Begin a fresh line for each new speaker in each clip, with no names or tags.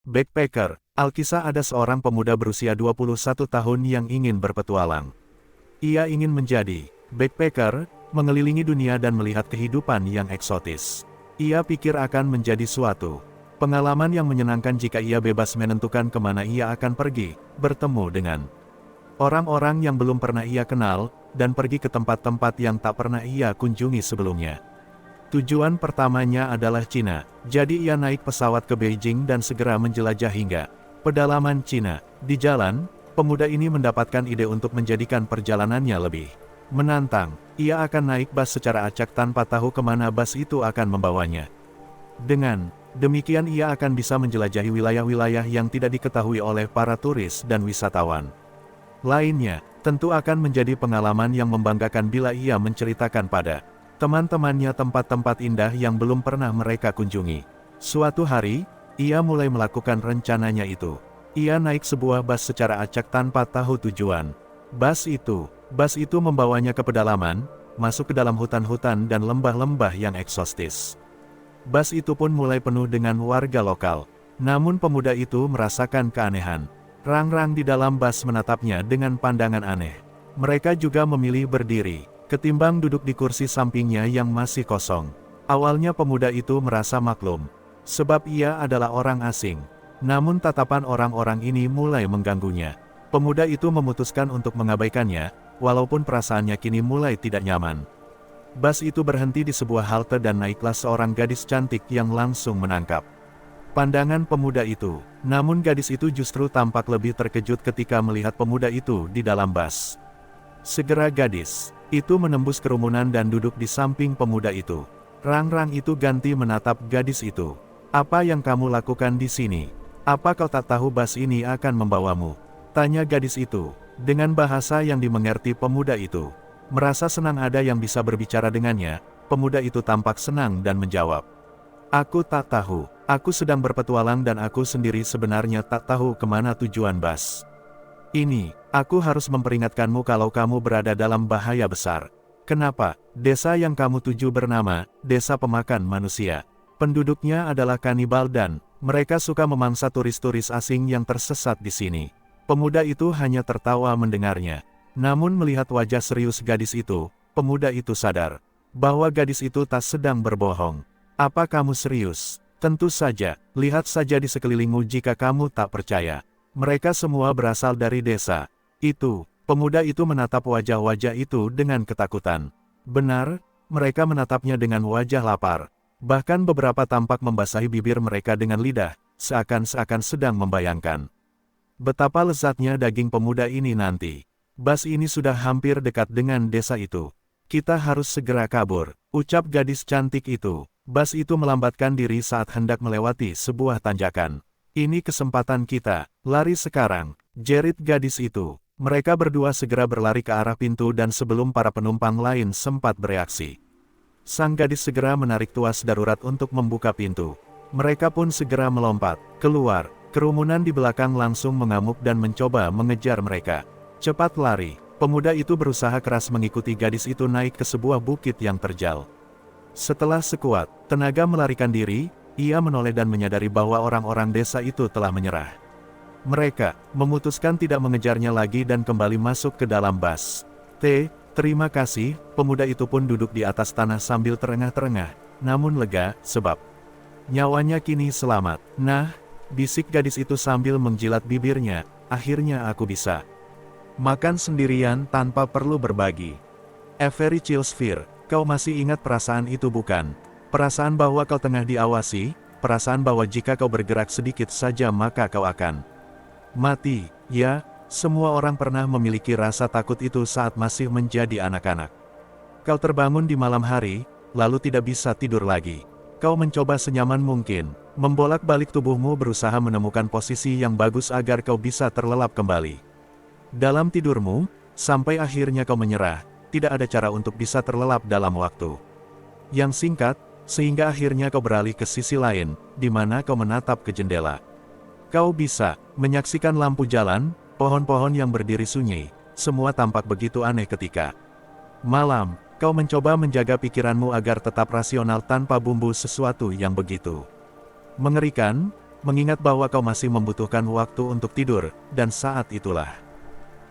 Backpacker, Alkisah ada seorang pemuda berusia 21 tahun yang ingin berpetualang. Ia ingin menjadi backpacker, mengelilingi dunia dan melihat kehidupan yang eksotis. Ia pikir akan menjadi suatu pengalaman yang menyenangkan jika ia bebas menentukan kemana ia akan pergi, bertemu dengan orang-orang yang belum pernah ia kenal, dan pergi ke tempat-tempat yang tak pernah ia kunjungi sebelumnya. Tujuan pertamanya adalah Cina, jadi ia naik pesawat ke Beijing dan segera menjelajah hingga pedalaman Cina. Di jalan, pemuda ini mendapatkan ide untuk menjadikan perjalanannya lebih menantang. Ia akan naik bus secara acak tanpa tahu kemana bus itu akan membawanya. Dengan demikian ia akan bisa menjelajahi wilayah-wilayah yang tidak diketahui oleh para turis dan wisatawan lainnya. Tentu akan menjadi pengalaman yang membanggakan bila ia menceritakan pada teman-temannya tempat-tempat indah yang belum pernah mereka kunjungi. Suatu hari, ia mulai melakukan rencananya itu. Ia naik sebuah bus secara acak tanpa tahu tujuan. Bus itu membawanya ke pedalaman, masuk ke dalam hutan-hutan dan lembah-lembah yang eksotis. Bus itu pun mulai penuh dengan warga lokal. Namun pemuda itu merasakan keanehan. Rang-rang di dalam bus menatapnya dengan pandangan aneh. Mereka juga memilih berdiri ketimbang duduk di kursi sampingnya yang masih kosong. Awalnya pemuda itu merasa maklum, sebab ia adalah orang asing. Namun tatapan orang-orang ini mulai mengganggunya. Pemuda itu memutuskan untuk mengabaikannya, walaupun perasaannya kini mulai tidak nyaman. Bus itu berhenti di sebuah halte dan naiklah seorang gadis cantik yang langsung menangkap pandangan pemuda itu. Namun gadis itu justru tampak lebih terkejut ketika melihat pemuda itu di dalam bus. Segera gadis itu menembus kerumunan dan duduk di samping pemuda itu. Rang-rang itu ganti menatap gadis itu. "Apa yang kamu lakukan di sini? Apa kau tak tahu bus ini akan membawamu?" tanya gadis itu, dengan bahasa yang dimengerti pemuda itu. Merasa senang ada yang bisa berbicara dengannya, pemuda itu tampak senang dan menjawab, "Aku tak tahu, aku sedang berpetualang dan aku sendiri sebenarnya tak tahu kemana tujuan bus ini. Aku harus memperingatkanmu kalau kamu berada dalam bahaya besar." "Kenapa?" "Desa yang kamu tuju bernama Desa Pemakan Manusia. Penduduknya adalah kanibal dan mereka suka memangsa turis-turis asing yang tersesat di sini." Pemuda itu hanya tertawa mendengarnya. Namun melihat wajah serius gadis itu, pemuda itu sadar bahwa gadis itu tak sedang berbohong. "Apa kamu serius?" "Tentu saja, lihat saja di sekelilingmu jika kamu tak percaya. Mereka semua berasal dari desa itu." Pemuda itu menatap wajah-wajah itu dengan ketakutan. Benar, mereka menatapnya dengan wajah lapar. Bahkan beberapa tampak membasahi bibir mereka dengan lidah, seakan-akan sedang membayangkan betapa lezatnya daging pemuda ini nanti. "Bus ini sudah hampir dekat dengan desa itu. Kita harus segera kabur," ucap gadis cantik itu. Bus itu melambatkan diri saat hendak melewati sebuah tanjakan. "Ini kesempatan kita, lari sekarang," jerit gadis itu. Mereka berdua segera berlari ke arah pintu dan sebelum para penumpang lain sempat bereaksi, sang gadis segera menarik tuas darurat untuk membuka pintu. Mereka pun segera melompat keluar. Kerumunan di belakang langsung mengamuk dan mencoba mengejar mereka. "Cepat lari!" Pemuda itu berusaha keras mengikuti gadis itu naik ke sebuah bukit yang terjal. Setelah sekuat tenaga melarikan diri, ia menoleh dan menyadari bahwa orang-orang desa itu telah menyerah. Mereka memutuskan tidak mengejarnya lagi dan kembali masuk ke dalam bus. Terima kasih." Pemuda itu pun duduk di atas tanah sambil terengah-terengah, namun lega, sebab nyawanya kini selamat. "Nah," bisik gadis itu sambil menjilat bibirnya, "akhirnya aku bisa makan sendirian tanpa perlu berbagi." "Avery Chillsphere, kau masih ingat perasaan itu bukan? Perasaan bahwa kau tengah diawasi, perasaan bahwa jika kau bergerak sedikit saja maka kau akan mati." "Ya, semua orang pernah memiliki rasa takut itu saat masih menjadi anak-anak. Kau terbangun di malam hari, lalu tidak bisa tidur lagi. Kau mencoba senyaman mungkin, membolak-balik tubuhmu berusaha menemukan posisi yang bagus agar kau bisa terlelap kembali dalam tidurmu, sampai akhirnya kau menyerah, tidak ada cara untuk bisa terlelap dalam waktu yang singkat, sehingga akhirnya kau beralih ke sisi lain, di mana kau menatap ke jendela. Kau bisa menyaksikan lampu jalan, pohon-pohon yang berdiri sunyi, semua tampak begitu aneh ketika malam. Kau mencoba menjaga pikiranmu agar tetap rasional tanpa bumbu sesuatu yang begitu mengerikan. mengingat bahwa kau masih membutuhkan waktu untuk tidur, dan saat itulah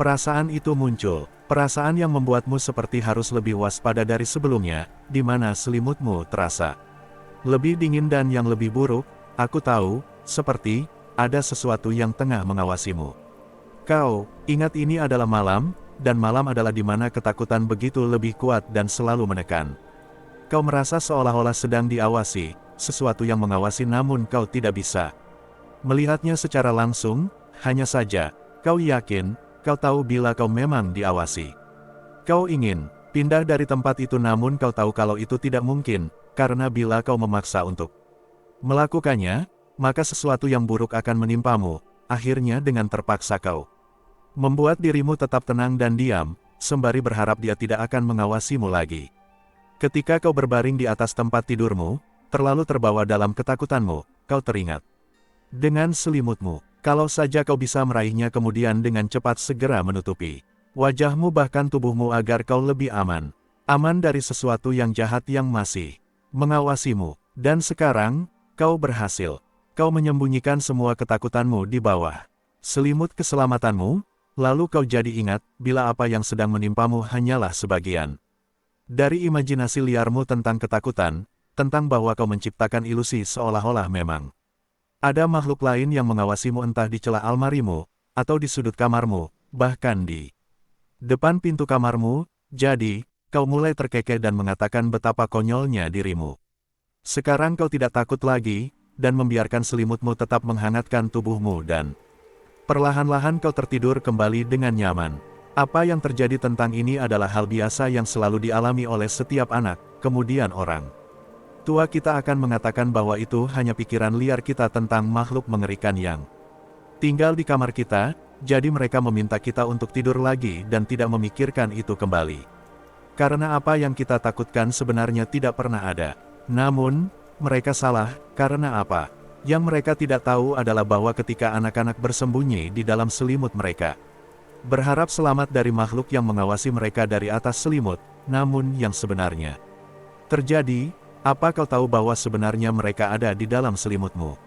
perasaan itu muncul, perasaan yang membuatmu seperti harus lebih waspada dari sebelumnya, di mana selimutmu terasa lebih dingin dan yang lebih buruk, aku tahu, seperti ada sesuatu yang tengah mengawasimu. Kau ingat ini adalah malam, dan malam adalah di mana ketakutan begitu lebih kuat dan selalu menekan. Kau merasa seolah-olah sedang diawasi, sesuatu yang mengawasi namun kau tidak bisa melihatnya secara langsung, hanya saja, kau yakin, kau tahu bila kau memang diawasi. Kau ingin pindah dari tempat itu namun kau tahu kalau itu tidak mungkin, karena bila kau memaksa untuk melakukannya, maka sesuatu yang buruk akan menimpamu, akhirnya dengan terpaksa kau membuat dirimu tetap tenang dan diam, sembari berharap dia tidak akan mengawasimu lagi. Ketika kau berbaring di atas tempat tidurmu, terlalu terbawa dalam ketakutanmu, kau teringat dengan selimutmu, kalau saja kau bisa meraihnya kemudian dengan cepat segera menutupi wajahmu bahkan tubuhmu agar kau lebih aman. Aman dari sesuatu yang jahat yang masih mengawasimu. Dan sekarang, kau berhasil. Kau menyembunyikan semua ketakutanmu di bawah selimut keselamatanmu, lalu kau jadi ingat, bila apa yang sedang menimpamu hanyalah sebagian dari imajinasi liarmu tentang ketakutan, tentang bahwa kau menciptakan ilusi seolah-olah memang ada makhluk lain yang mengawasimu entah di celah almarimu, atau di sudut kamarmu, bahkan di depan pintu kamarmu. Jadi, kau mulai terkekeh dan mengatakan betapa konyolnya dirimu. Sekarang kau tidak takut lagi, dan membiarkan selimutmu tetap menghangatkan tubuhmu dan perlahan-lahan kau tertidur kembali dengan nyaman. Apa yang terjadi tentang ini adalah hal biasa yang selalu dialami oleh setiap anak, kemudian orang tua kita akan mengatakan bahwa itu hanya pikiran liar kita tentang makhluk mengerikan yang tinggal di kamar kita, jadi mereka meminta kita untuk tidur lagi dan tidak memikirkan itu kembali. Karena apa yang kita takutkan sebenarnya tidak pernah ada. Namun, mereka salah, karena apa? Yang mereka tidak tahu adalah bahwa ketika anak-anak bersembunyi di dalam selimut mereka, berharap selamat dari makhluk yang mengawasi mereka dari atas selimut, namun yang sebenarnya terjadi, apa kau tahu bahwa sebenarnya mereka ada di dalam selimutmu?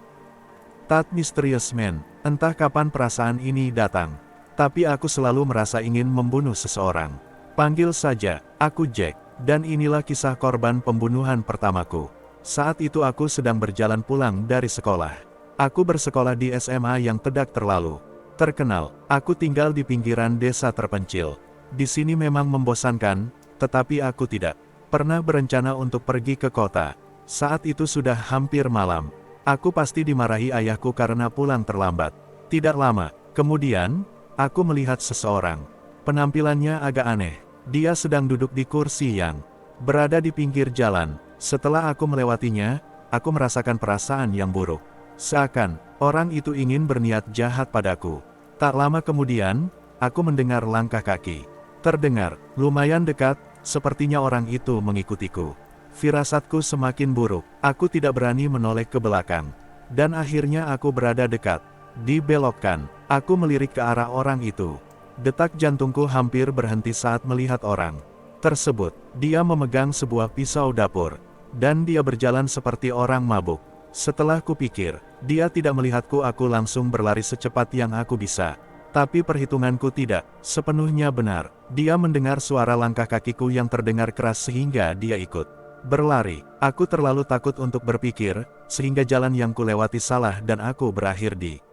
That Mysterious Man, entah kapan perasaan ini datang, tapi aku selalu merasa ingin membunuh seseorang. Panggil saja, aku Jack, dan inilah kisah korban pembunuhan pertamaku. Saat itu aku sedang berjalan pulang dari sekolah. Aku bersekolah di SMA yang tidak terlalu terkenal. Aku tinggal di pinggiran desa terpencil. Di sini memang membosankan, tetapi aku tidak pernah berencana untuk pergi ke kota. Saat itu sudah hampir malam. Aku pasti dimarahi ayahku karena pulang terlambat. Tidak lama kemudian, aku melihat seseorang. Penampilannya agak aneh. Dia sedang duduk di kursi yang berada di pinggir jalan. Setelah aku melewatinya, aku merasakan perasaan yang buruk. Seakan orang itu ingin berniat jahat padaku. Tak lama kemudian, aku mendengar langkah kaki. Terdengar lumayan dekat, sepertinya orang itu mengikutiku. Firasatku semakin buruk. Aku tidak berani menoleh ke belakang. Dan akhirnya aku berada dekat. Dibelokkan. Aku melirik ke arah orang itu. Detak jantungku hampir berhenti saat melihat orang tersebut. Dia memegang sebuah pisau dapur. Dan dia berjalan seperti orang mabuk. Setelah kupikir, dia tidak melihatku, aku langsung berlari secepat yang aku bisa. Tapi perhitunganku tidak sepenuhnya benar. Dia mendengar suara langkah kakiku yang terdengar keras sehingga dia ikut berlari. Aku terlalu takut untuk berpikir, sehingga jalan yang kulewati salah dan aku berakhir di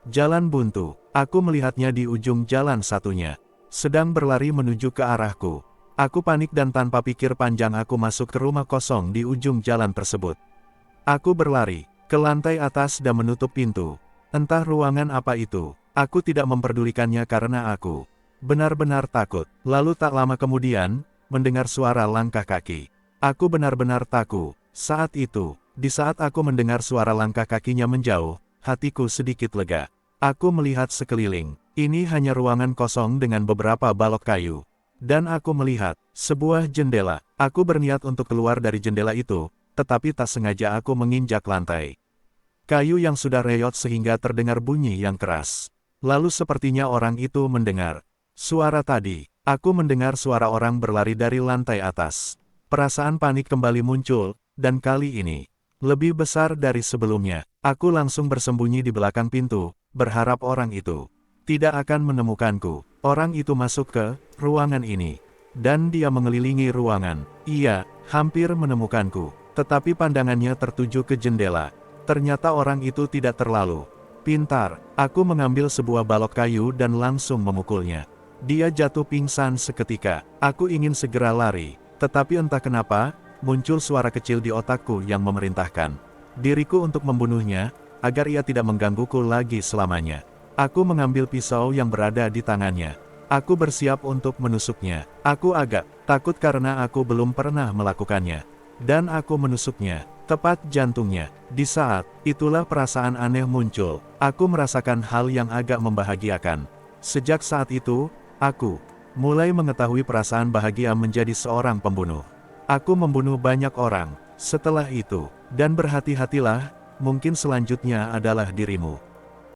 jalan buntu. Aku melihatnya di ujung jalan satunya, sedang berlari menuju ke arahku. Aku panik dan tanpa pikir panjang aku masuk ke rumah kosong di ujung jalan tersebut. Aku berlari ke lantai atas dan menutup pintu. Entah ruangan apa itu, aku tidak memperdulikannya karena aku benar-benar takut. Lalu tak lama kemudian, mendengar suara langkah kaki. Aku benar-benar takut. Saat itu, di saat aku mendengar suara langkah kakinya menjauh, hatiku sedikit lega. Aku melihat sekeliling. Ini hanya ruangan kosong dengan beberapa balok kayu. Dan aku melihat sebuah jendela. Aku berniat untuk keluar dari jendela itu, tetapi tak sengaja aku menginjak lantai kayu yang sudah reyot sehingga terdengar bunyi yang keras. Lalu sepertinya orang itu mendengar suara tadi. Aku mendengar suara orang berlari dari lantai atas. Perasaan panik kembali muncul, dan kali ini lebih besar dari sebelumnya. Aku langsung bersembunyi di belakang pintu, berharap orang itu tidak akan menemukanku. Orang itu masuk ke ruangan ini, dan dia mengelilingi ruangan. Ia hampir menemukanku, tetapi pandangannya tertuju ke jendela. Ternyata orang itu tidak terlalu pintar. Aku mengambil sebuah balok kayu dan langsung memukulnya. Dia jatuh pingsan seketika. Aku ingin segera lari, tetapi entah kenapa, muncul suara kecil di otakku yang memerintahkan diriku untuk membunuhnya, agar ia tidak menggangguku lagi selamanya. Aku mengambil pisau yang berada di tangannya. Aku bersiap untuk menusuknya. Aku agak takut karena aku belum pernah melakukannya. Dan aku menusuknya, tepat jantungnya. Di saat itulah perasaan aneh muncul. Aku merasakan hal yang agak membahagiakan. Sejak saat itu, aku mulai mengetahui perasaan bahagia menjadi seorang pembunuh. Aku membunuh banyak orang setelah itu. Dan berhati-hatilah, mungkin selanjutnya adalah dirimu.